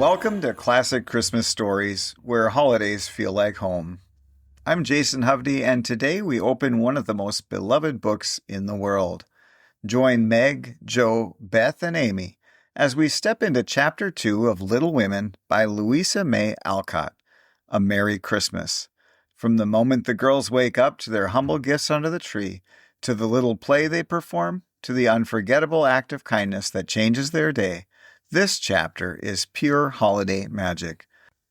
Welcome to Classic Christmas Stories, where holidays feel like home. I'm Jason Hovde, and today we open one of the most beloved books in the world. Join Meg, Joe, Beth, and Amy as we step into Chapter 2 of Little Women by Louisa May Alcott, A Merry Christmas. From the moment the girls wake up to their humble gifts under the tree, to the little play they perform, to the unforgettable act of kindness that changes their day, this chapter is pure holiday magic.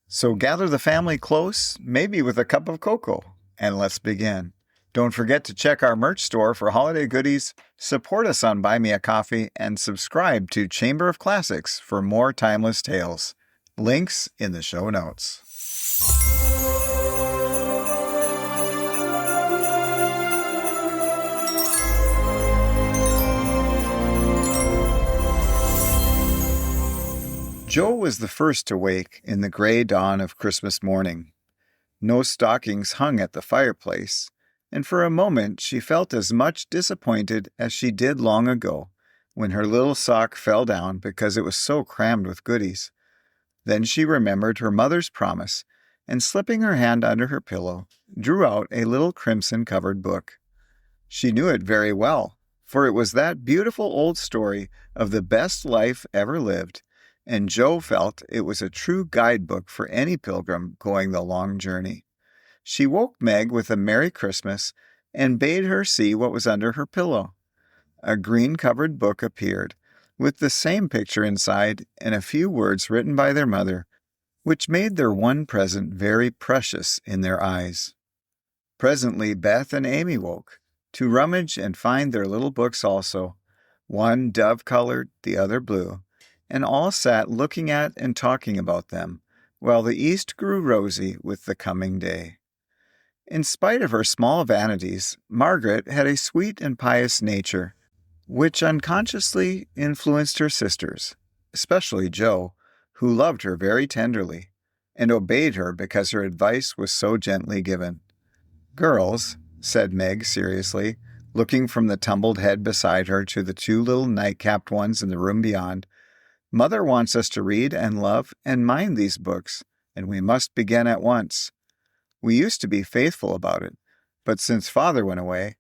So gather the family close, maybe with a cup of cocoa, and let's begin. Don't forget to check our merch store for holiday goodies, support us on Buy Me a Coffee, and subscribe to Chamber of Classics for more timeless tales. Links in the show notes. Joe was the first to wake in the gray dawn of Christmas morning. No stockings hung at the fireplace, and for a moment she felt as much disappointed as she did long ago, when her little sock fell down because it was so crammed with goodies. Then she remembered her mother's promise, and slipping her hand under her pillow, drew out a little crimson-covered book. She knew it very well, for it was that beautiful old story of the best life ever lived, and Joe felt it was a true guidebook for any pilgrim going the long journey. She woke Meg with a Merry Christmas and bade her see what was under her pillow. A green-covered book appeared, with the same picture inside and a few words written by their mother, which made their one present very precious in their eyes. Presently Beth and Amy woke, to rummage and find their little books also, one dove-colored, the other blue, and all sat looking at and talking about them, while the east grew rosy with the coming day. In spite of her small vanities, Margaret had a sweet and pious nature, which unconsciously influenced her sisters, especially Joe, who loved her very tenderly, and obeyed her because her advice was so gently given. "Girls," said Meg seriously, looking from the tumbled head beside her to the two little night-capped ones in the room beyond, "Mother wants us to read and love and mind these books, and we must begin at once. We used to be faithful about it, but since Father went away,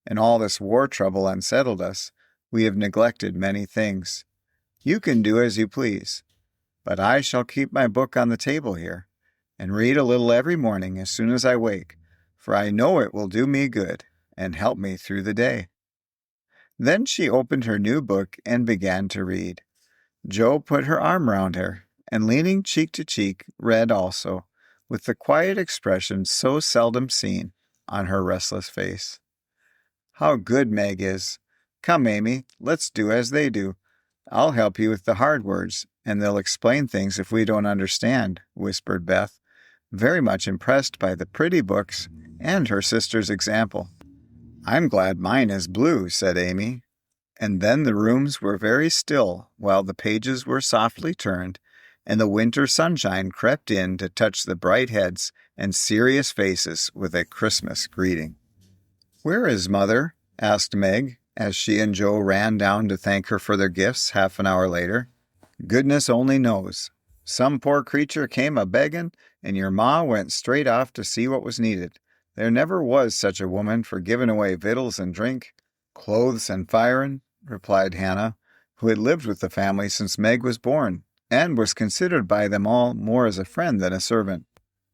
and all this war trouble unsettled us, we have neglected many things. You can do as you please, but I shall keep my book on the table here, and read a little every morning as soon as I wake, for I know it will do me good, and help me through the day." Then she opened her new book and began to read. Joe put her arm round her, and leaning cheek to cheek, read also, with the quiet expression so seldom seen on her restless face. "How good Meg is! Come, Amy, let's do as they do. I'll help you with the hard words, and they'll explain things if we don't understand," whispered Beth, very much impressed by the pretty books and her sister's example. "I'm glad mine is blue," said Amy. And then the rooms were very still while the pages were softly turned, and the winter sunshine crept in to touch the bright heads and serious faces with a Christmas greeting. "Where is Mother?" asked Meg, as she and Joe ran down to thank her for their gifts half an hour later. "Goodness only knows. Some poor creature came a-beggin', and your ma went straight off to see what was needed. There never was such a woman for giving away victuals and drink, clothes and firin'," replied Hannah, who had lived with the family since Meg was born, and was considered by them all more as a friend than a servant.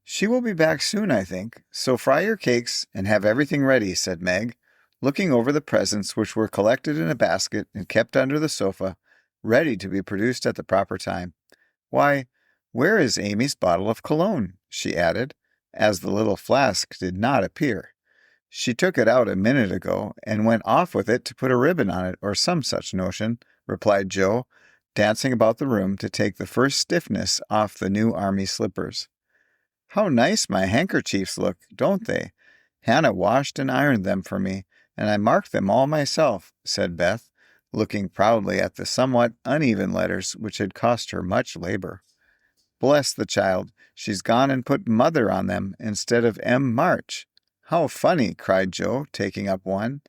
"She will be back soon, I think, so fry your cakes and have everything ready," said Meg, looking over the presents which were collected in a basket and kept under the sofa, ready to be produced at the proper time. "Why, where is Amy's bottle of cologne?" she added, as the little flask did not appear. "She took it out a minute ago, and went off with it to put a ribbon on it, or some such notion," replied Joe, dancing about the room to take the first stiffness off the new army slippers. "How nice my handkerchiefs look, don't they? Hannah washed and ironed them for me, and I marked them all myself," said Beth, looking proudly at the somewhat uneven letters which had cost her much labor. "Bless the child, she's gone and put Mother on them instead of M. March. How funny!" cried Joe, taking up one.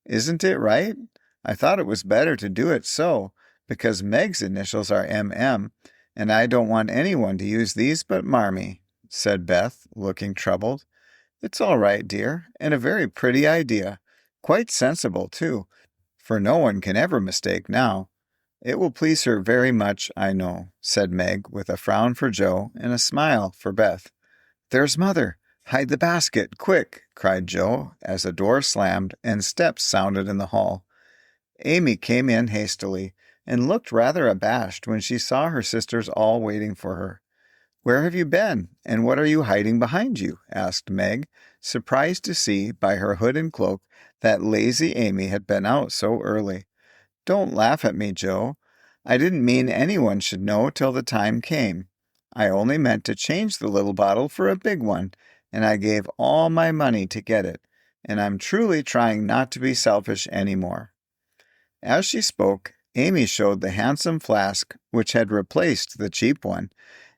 "Isn't it right? I thought it was better to do it so, because Meg's initials are M.M., and I don't want anyone to use these but Marmee," said Beth, looking troubled. "It's all right, dear, and a very pretty idea. Quite sensible, too, for no one can ever mistake now. It will please her very much, I know," said Meg, with a frown for Joe and a smile for Beth. "There's Mother! Hide the basket, quick!" cried Joe, as a door slammed and steps sounded in the hall. Amy came in hastily, and looked rather abashed when she saw her sisters all waiting for her. "Where have you been, and what are you hiding behind you?" asked Meg, surprised to see by her hood and cloak that lazy Amy had been out so early. "Don't laugh at me, Joe. I didn't mean anyone should know till the time came. I only meant to change the little bottle for a big one, and I gave all my money to get it, and I'm truly trying not to be selfish any more." As she spoke, Amy showed the handsome flask which had replaced the cheap one,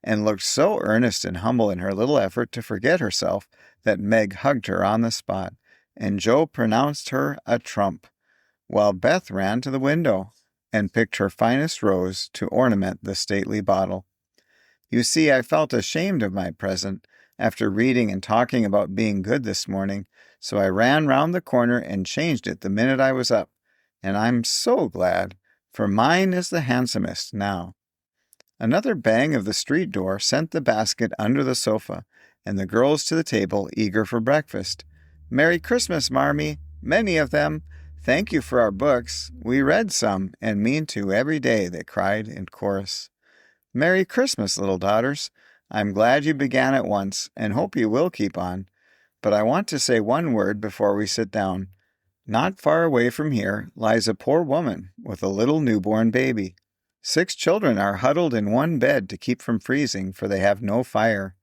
and looked so earnest and humble in her little effort to forget herself that Meg hugged her on the spot, and Joe pronounced her a trump, while Beth ran to the window and picked her finest rose to ornament the stately bottle. "You see, I felt ashamed of my present after reading and talking about being good this morning, so I ran round the corner and changed it the minute I was up, and I'm so glad, for mine is the handsomest now." Another bang of the street door sent the basket under the sofa, and the girls to the table eager for breakfast. "Merry Christmas, Marmee! Many of them! Thank you for our books. We read some, and mean to every day," they cried in chorus. "Merry Christmas, little daughters! I'm glad you began at once, and hope you will keep on. But I want to say one word before we sit down. Not far away from here lies a poor woman with a little newborn baby. 6 children are huddled in one bed to keep from freezing, for they have no fire.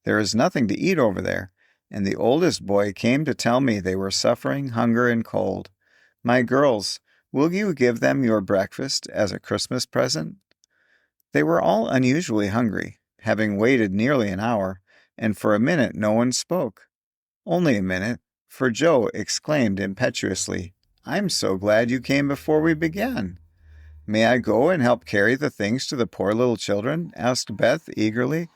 There is nothing to eat over there, and the oldest boy came to tell me they were suffering hunger and cold. My girls, will you give them your breakfast as a Christmas present?" They were all unusually hungry, having waited nearly an hour, and for a minute no one spoke. Only a minute, for Joe exclaimed impetuously, "I'm so glad you came before we began." "May I go and help carry the things to the poor little children?" asked Beth eagerly.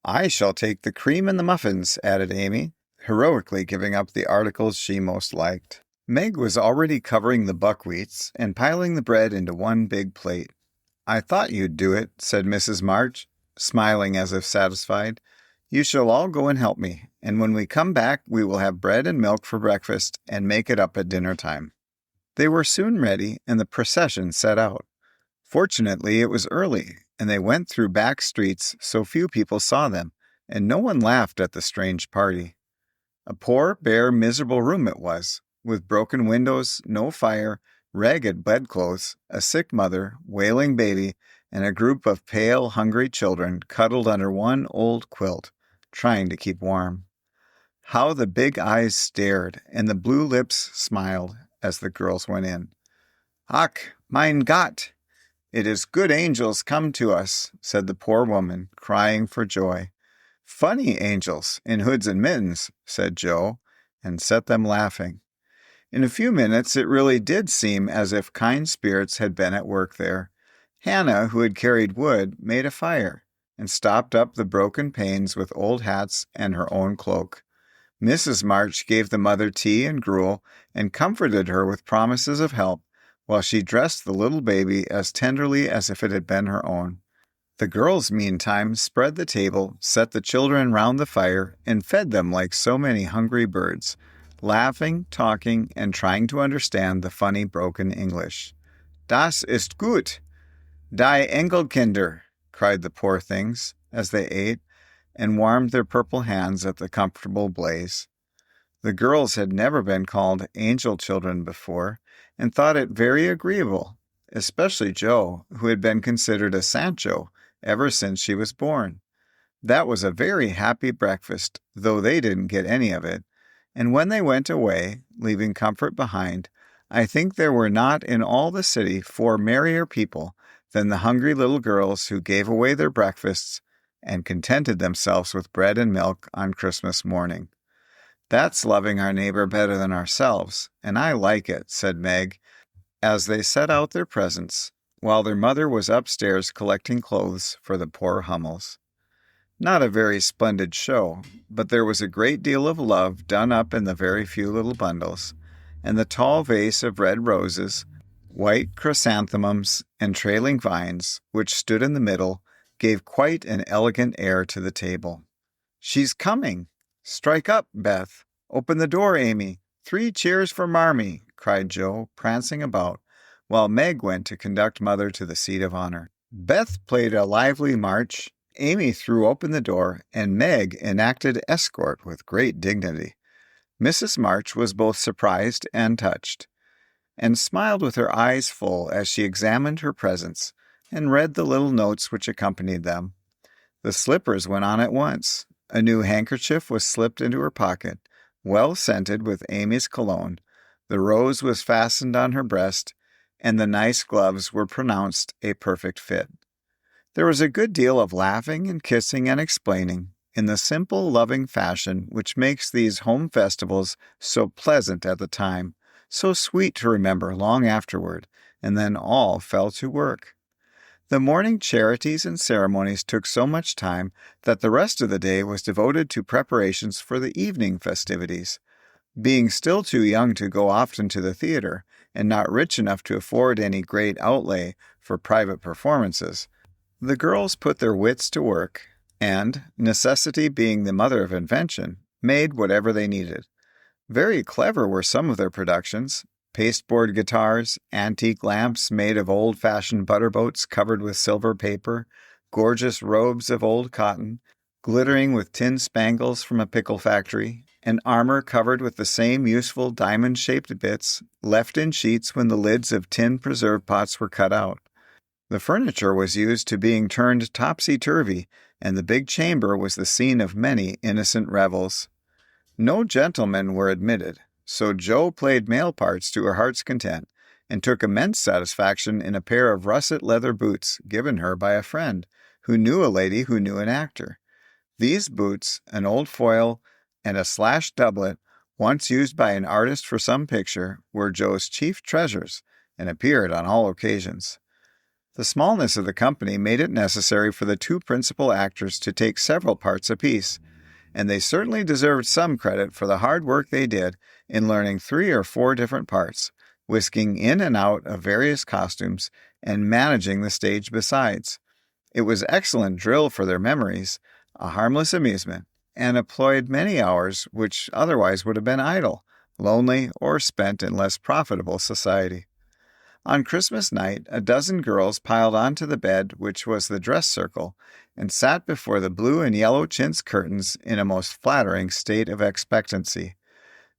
"I shall take the cream and the muffins," added Amy, heroically giving up the articles she most liked. Meg was already covering the buckwheats and piling the bread into one big plate. "I thought you'd do it," said Mrs. March, smiling as if satisfied. "You shall all go and help me, and when we come back we will have bread and milk for breakfast and make it up at dinner time." They were soon ready, and the procession set out. Fortunately, it was early, and they went through back streets so few people saw them, and no one laughed at the strange party. A poor, bare, miserable room it was, with broken windows, no fire, ragged bedclothes, a sick mother, wailing baby, and a group of pale, hungry children cuddled under one old quilt, trying to keep warm. How the big eyes stared, and the blue lips smiled as the girls went in. "Ach, mein Gott! It is good angels come to us," said the poor woman, crying for joy. "Funny angels in hoods and mittens," said Joe, and set them laughing. In a few minutes it really did seem as if kind spirits had been at work there. Hannah, who had carried wood, made a fire, and stopped up the broken panes with old hats and her own cloak. Mrs. March gave the mother tea and gruel, and comforted her with promises of help, while she dressed the little baby as tenderly as if it had been her own. The girls, meantime, spread the table, set the children round the fire, and fed them like so many hungry birds, laughing, talking, and trying to understand the funny broken English. "Das ist gut! Die Engelkinder!" cried the poor things, as they ate, and warmed their purple hands at the comfortable blaze. The girls had never been called angel children before, and thought it very agreeable, especially Joe, who had been considered a Sancho ever since she was born. That was a very happy breakfast, though they didn't get any of it, and when they went away, leaving comfort behind, I think there were not in all the city 4 merrier people than the hungry little girls who gave away their breakfasts and contented themselves with bread and milk on Christmas morning. "That's loving our neighbor better than ourselves, and I like it," said Meg, as they set out their presents, while their mother was upstairs collecting clothes for the poor Hummels. Not a very splendid show, but there was a great deal of love done up in the very few little bundles, and the tall vase of red roses, white chrysanthemums, and trailing vines, which stood in the middle, gave quite an elegant air to the table. "She's coming! Strike up, Beth! Open the door, Amy! 3 cheers for Marmee!" cried Joe, prancing about, while Meg went to conduct Mother to the seat of honor. Beth played a lively march, Amy threw open the door, and Meg enacted escort with great dignity. Mrs. March was both surprised and touched, and smiled with her eyes full as she examined her presents and read the little notes which accompanied them. The slippers went on at once. A new handkerchief was slipped into her pocket, well scented with Amy's cologne. The rose was fastened on her breast, and the nice gloves were pronounced a perfect fit. There was a good deal of laughing and kissing and explaining, in the simple, loving fashion which makes these home festivals so pleasant at the time, so sweet to remember long afterward, and then all fell to work. The morning charities and ceremonies took so much time that the rest of the day was devoted to preparations for the evening festivities. Being still too young to go often to the theater, and not rich enough to afford any great outlay for private performances, the girls put their wits to work, and, necessity being the mother of invention, made whatever they needed. Very clever were some of their productions: pasteboard guitars, antique lamps made of old-fashioned butterboats covered with silver paper, gorgeous robes of old cotton, glittering with tin spangles from a pickle factory, and armor covered with the same useful diamond-shaped bits left in sheets when the lids of tin preserve pots were cut out. The furniture was used to being turned topsy-turvy, and the big chamber was the scene of many innocent revels. No gentlemen were admitted, so Joe played male parts to her heart's content, and took immense satisfaction in a pair of russet leather boots given her by a friend, who knew a lady who knew an actor. These boots, an old foil, and a slashed doublet, once used by an artist for some picture, were Joe's chief treasures, and appeared on all occasions. The smallness of the company made it necessary for the 2 principal actors to take several parts apiece, and they certainly deserved some credit for the hard work they did in learning 3 or 4 different parts, whisking in and out of various costumes, and managing the stage besides. It was excellent drill for their memories, a harmless amusement, and employed many hours which otherwise would have been idle, lonely, or spent in less profitable society. On Christmas night, a dozen girls piled onto the bed which was the dress circle, and sat before the blue and yellow chintz curtains in a most flattering state of expectancy.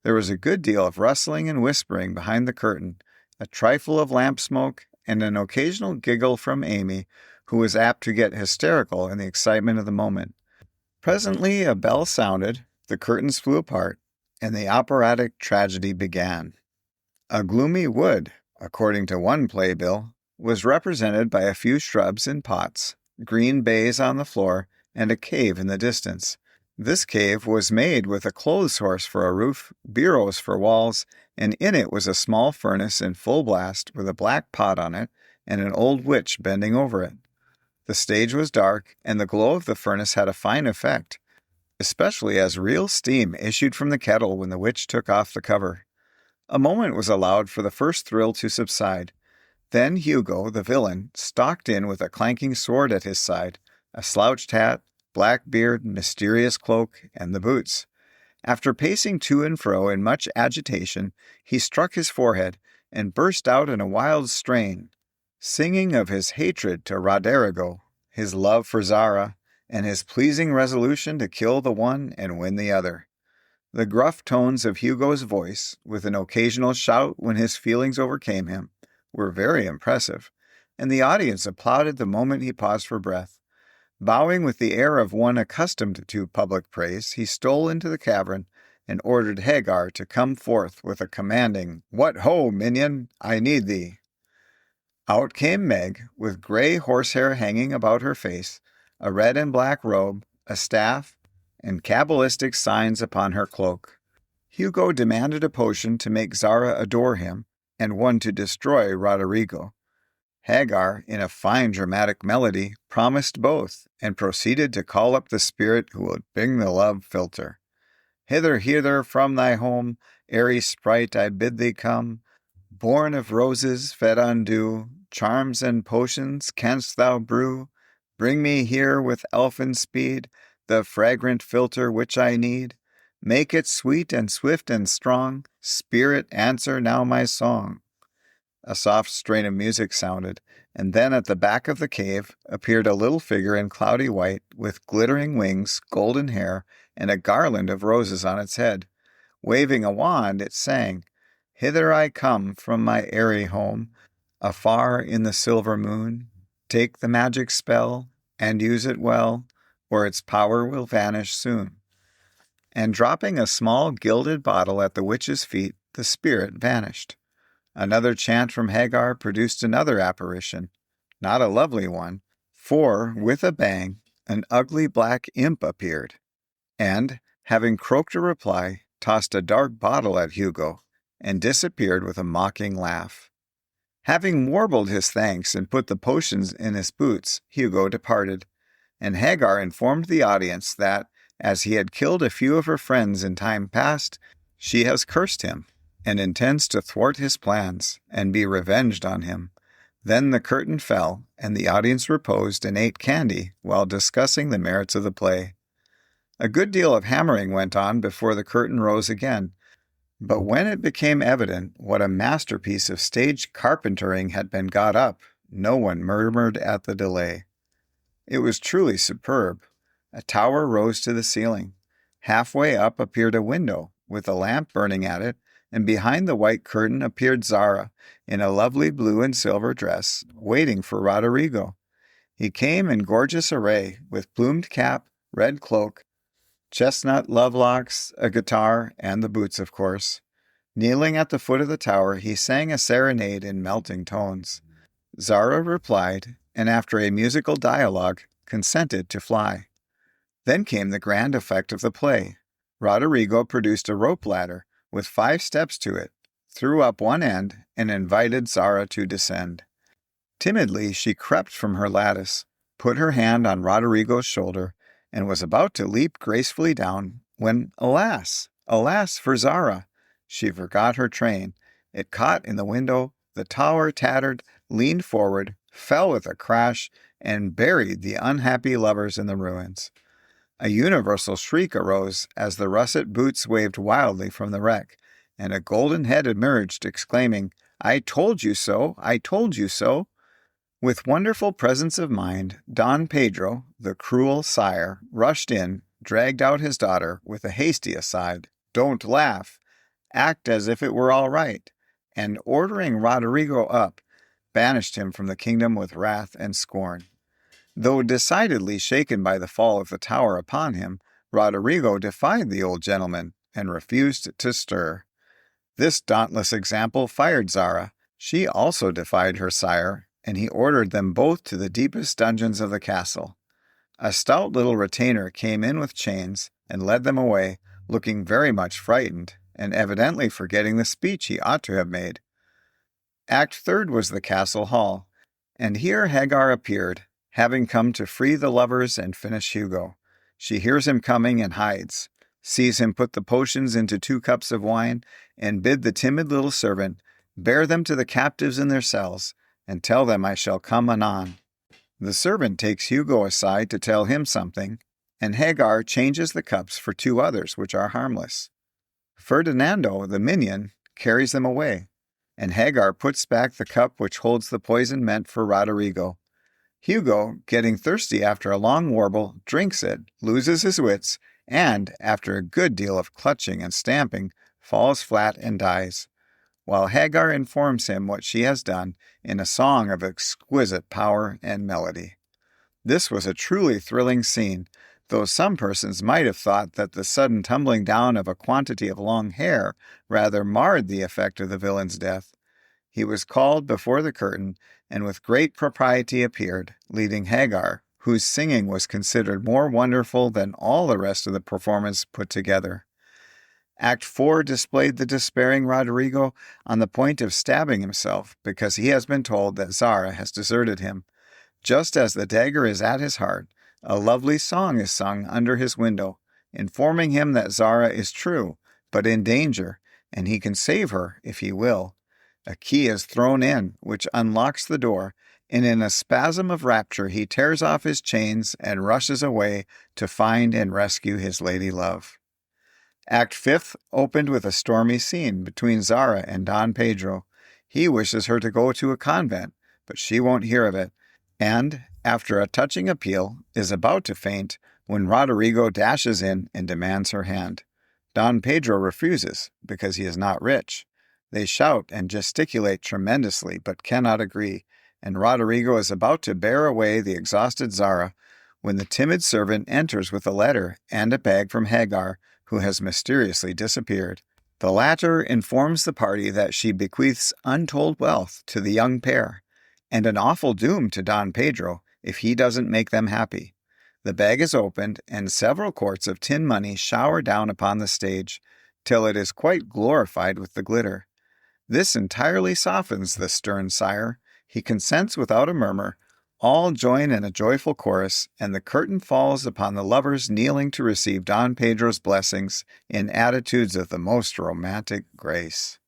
There was a good deal of rustling and whispering behind the curtain, a trifle of lamp smoke, and an occasional giggle from Amy, who was apt to get hysterical in the excitement of the moment. Presently a bell sounded, the curtains flew apart, and the operatic tragedy began. A gloomy wood, according to one playbill, was represented by a few shrubs in pots, green baize on the floor, and a cave in the distance. This cave was made with a clothes horse for a roof, bureaus for walls, and in it was a small furnace in full blast with a black pot on it and an old witch bending over it. The stage was dark, and the glow of the furnace had a fine effect, especially as real steam issued from the kettle when the witch took off the cover. A moment was allowed for the first thrill to subside. Then Hugo, the villain, stalked in with a clanking sword at his side, a slouched hat, black beard, mysterious cloak, and the boots. After pacing to and fro in much agitation, he struck his forehead and burst out in a wild strain, singing of his hatred to Roderigo, his love for Zara, and his pleasing resolution to kill the one and win the other. The gruff tones of Hugo's voice, with an occasional shout when his feelings overcame him, were very impressive, and the audience applauded the moment he paused for breath. Bowing with the air of one accustomed to public praise, he stole into the cavern and ordered Hagar to come forth with a commanding, "What ho, minion, I need thee." Out came Meg, with gray horsehair hanging about her face, a red and black robe, a staff, and cabalistic signs upon her cloak. Hugo demanded a potion to make Zara adore him, and one to destroy Roderigo. Hagar, in a fine dramatic melody, promised both, and proceeded to call up the spirit who would bring the love philter. Hither, hither from thy home, airy sprite, I bid thee come. Born of roses, fed on dew, charms and potions canst thou brew? Bring me here with elfin speed the fragrant philter which I need. Make it sweet and swift and strong. Spirit, answer now my song. A soft strain of music sounded, and then at the back of the cave appeared a little figure in cloudy white, with glittering wings, golden hair, and a garland of roses on its head. Waving a wand, it sang, "Hither I come from my airy home, afar in the silver moon. Take the magic spell, and use it well, or its power will vanish soon." And dropping a small gilded bottle at the witch's feet, the spirit vanished. Another chant from Hagar produced another apparition, not a lovely one, for, with a bang, an ugly black imp appeared, and, having croaked a reply, tossed a dark bottle at Hugo, and disappeared with a mocking laugh. Having warbled his thanks and put the potions in his boots, Hugo departed, and Hagar informed the audience that, as he had killed a few of her friends in time past, she has cursed him, and intends to thwart his plans and be revenged on him. Then the curtain fell, and the audience reposed and ate candy while discussing the merits of the play. A good deal of hammering went on before the curtain rose again, but when it became evident what a masterpiece of stage carpentering had been got up, no one murmured at the delay. It was truly superb. A tower rose to the ceiling. Halfway up appeared a window, with a lamp burning at it, and behind the white curtain appeared Zara, in a lovely blue and silver dress, waiting for Roderigo. He came in gorgeous array, with plumed cap, red cloak, chestnut lovelocks, a guitar, and the boots, of course. Kneeling at the foot of the tower, he sang a serenade in melting tones. Zara replied, and after a musical dialogue, consented to fly. Then came the grand effect of the play. Roderigo produced a rope ladder, with 5 steps to it, threw up one end, and invited Zara to descend. Timidly she crept from her lattice, put her hand on Roderigo's shoulder, and was about to leap gracefully down, when, alas, alas for Zara! She forgot her train. It caught in the window, the tower tattered, leaned forward, fell with a crash, and buried the unhappy lovers in the ruins. A universal shriek arose as the russet boots waved wildly from the wreck, and a golden head emerged, exclaiming, "I told you so! I told you so!" With wonderful presence of mind, Don Pedro, the cruel sire, rushed in, dragged out his daughter with a hasty aside, "Don't laugh! Act as if it were all right," and ordering Roderigo up, banished him from the kingdom with wrath and scorn. Though decidedly shaken by the fall of the tower upon him, Roderigo defied the old gentleman and refused to stir. This dauntless example fired Zara. She also defied her sire, and he ordered them both to the deepest dungeons of the castle. A stout little retainer came in with chains and led them away, looking very much frightened, and evidently forgetting the speech he ought to have made. Act 3 was the castle hall, and here Hagar appeared, having come to free the lovers and finish Hugo. She hears him coming and hides, sees him put the potions into 2 cups of wine, and bid the timid little servant bear them to the captives in their cells, and tell them I shall come anon. The servant takes Hugo aside to tell him something, and Hagar changes the cups for 2 others which are harmless. Ferdinando, the minion, carries them away, and Hagar puts back the cup which holds the poison meant for Roderigo. Hugo, getting thirsty after a long warble, drinks it, loses his wits, and, after a good deal of clutching and stamping, falls flat and dies, while Hagar informs him what she has done in a song of exquisite power and melody. This was a truly thrilling scene, though some persons might have thought that the sudden tumbling down of a quantity of long hair rather marred the effect of the villain's death. He was called before the curtain, and with great propriety appeared, leading Hagar, whose singing was considered more wonderful than all the rest of the performance put together. Act 4 displayed the despairing Roderigo on the point of stabbing himself because he has been told that Zara has deserted him. Just as the dagger is at his heart, a lovely song is sung under his window, informing him that Zara is true, but in danger, and he can save her if he will. A key is thrown in, which unlocks the door, and in a spasm of rapture he tears off his chains and rushes away to find and rescue his lady love. Act 5 opened with a stormy scene between Zara and Don Pedro. He wishes her to go to a convent, but she won't hear of it, and, after a touching appeal, is about to faint when Roderigo dashes in and demands her hand. Don Pedro refuses because he is not rich. They shout and gesticulate tremendously but cannot agree, and Roderigo is about to bear away the exhausted Zara when the timid servant enters with a letter and a bag from Hagar, who has mysteriously disappeared. The latter informs the party that she bequeaths untold wealth to the young pair, and an awful doom to Don Pedro if he doesn't make them happy. The bag is opened, and several quarts of tin money shower down upon the stage, till it is quite glorified with the glitter. This entirely softens the stern sire. He consents without a murmur. All join in a joyful chorus, and the curtain falls upon the lovers kneeling to receive Don Pedro's blessings in attitudes of the most romantic grace.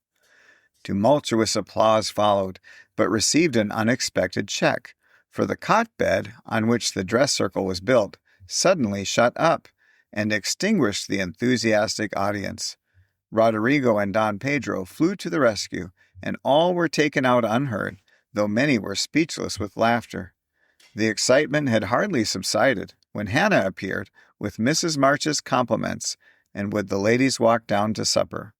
Tumultuous applause followed, but received an unexpected check, for the cot bed on which the dress circle was built suddenly shut up and extinguished the enthusiastic audience. Roderigo and Don Pedro flew to the rescue, and all were taken out unhurt, though many were speechless with laughter. The excitement had hardly subsided when Hannah appeared with Mrs. March's compliments, and would the ladies walk down to supper.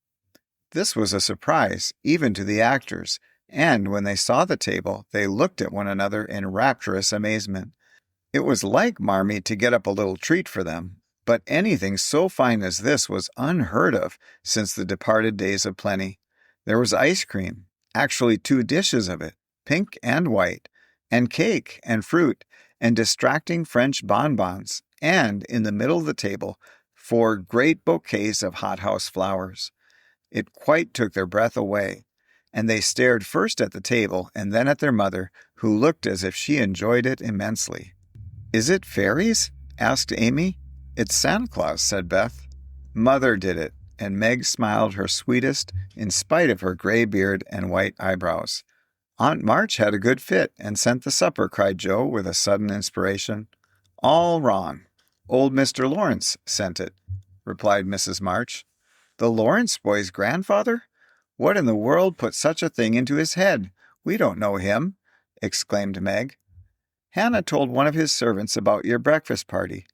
This was a surprise even to the actors, and when they saw the table, they looked at one another in rapturous amazement. It was like Marmee to get up a little treat for them, but anything so fine as this was unheard of since the departed days of plenty. There was ice cream, actually 2 dishes of it, pink and white, and cake and fruit, and distracting French bonbons, and, in the middle of the table, 4 great bouquets of hothouse flowers. It quite took their breath away, and they stared first at the table and then at their mother, who looked as if she enjoyed it immensely. "Is it fairies?" asked Amy. "It's Santa Claus," said Beth. Mother did it, and Meg smiled her sweetest in spite of her gray beard and white eyebrows. "Aunt March had a good fit and sent the supper," cried Joe with a sudden inspiration. "All wrong. Old Mr. Lawrence sent it," replied Mrs. March. "The Lawrence boy's grandfather? What in the world put such a thing into his head? We don't know him," exclaimed Meg. "Hannah told one of his servants about your breakfast party.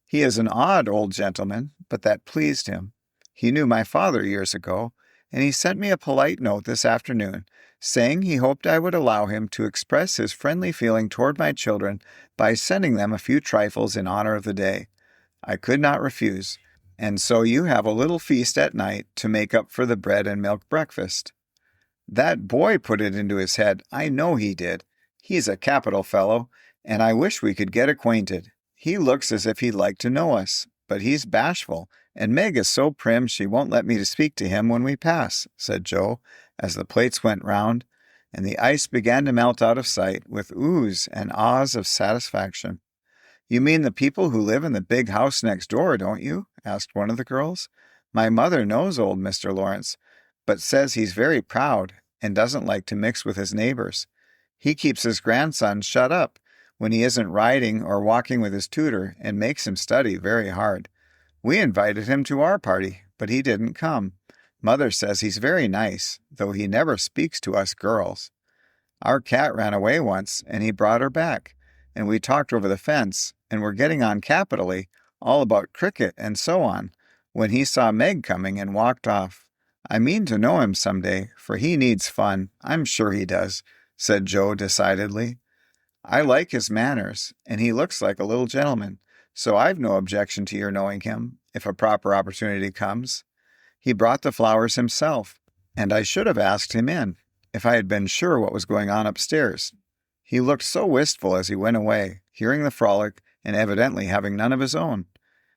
He is an odd old gentleman, but that pleased him. He knew my father years ago, and he sent me a polite note this afternoon, saying he hoped I would allow him to express his friendly feeling toward my children by sending them a few trifles in honor of the day. I could not refuse, and so you have a little feast at night to make up for the bread and milk breakfast." "That boy put it into his head. I know he did. He's a capital fellow, and I wish we could get acquainted. He looks as if he'd like to know us, but he's bashful, and Meg is so prim she won't let me to speak to him when we pass," said Joe, as the plates went round, and the ice began to melt out of sight with oohs and ahs of satisfaction. "You mean the people who live in the big house next door, don't you?" asked one of the girls. "My mother knows old Mr. Lawrence, but says he's very proud and doesn't like to mix with his neighbors. He keeps his grandson shut up when he isn't riding or walking with his tutor, and makes him study very hard. We invited him to our party, but he didn't come. Mother says he's very nice, though he never speaks to us girls. Our cat ran away once, and he brought her back, and we talked over the fence, and were getting on capitally, all about cricket and so on, when he saw Meg coming and walked off. I mean to know him some day, for he needs fun. I'm sure he does," said Joe decidedly. "I like his manners, and he looks like a little gentleman, so I've no objection to your knowing him, if a proper opportunity comes. He brought the flowers himself, and I should have asked him in, if I had been sure what was going on upstairs. He looked so wistful as he went away, hearing the frolic and evidently having none of his own.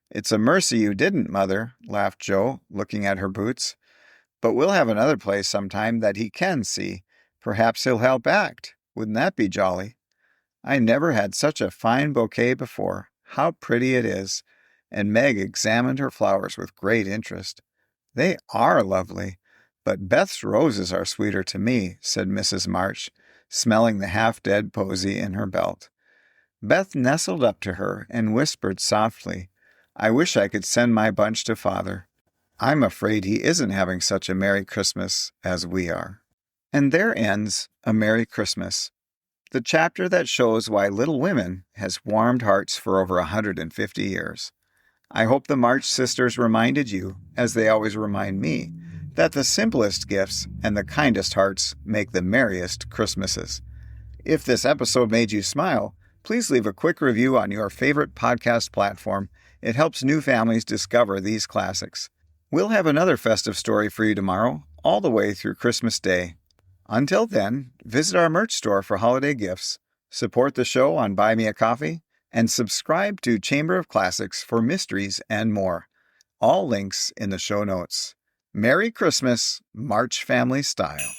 It's a mercy you didn't, Mother, laughed Joe, looking at her boots. But we'll have another play sometime that he can see. Perhaps he'll help act. Wouldn't that be jolly? I never had such a fine bouquet before. How pretty it is. And Meg examined her flowers with great interest. They are lovely, but Beth's roses are sweeter to me, said Mrs. March, smelling the half-dead posy in her belt. Beth nestled up to her and whispered softly, I wish I could send my bunch to Father. I'm afraid he isn't having such a Merry Christmas as we are. And there ends A Merry Christmas, the chapter that shows why Little Women has warmed hearts for over 150 years. I hope the March sisters reminded you, as they always remind me, that the simplest gifts and the kindest hearts make the merriest Christmases. If this episode made you smile, please leave a quick review on your favorite podcast platform. It helps new families discover these classics. We'll have another festive story for you tomorrow, all the way through Christmas Day. Until then, visit our merch store for holiday gifts, support the show on Buy Me a Coffee, and subscribe to Chamber of Classics for mysteries and more. All links in the show notes. Merry Christmas, March Family style.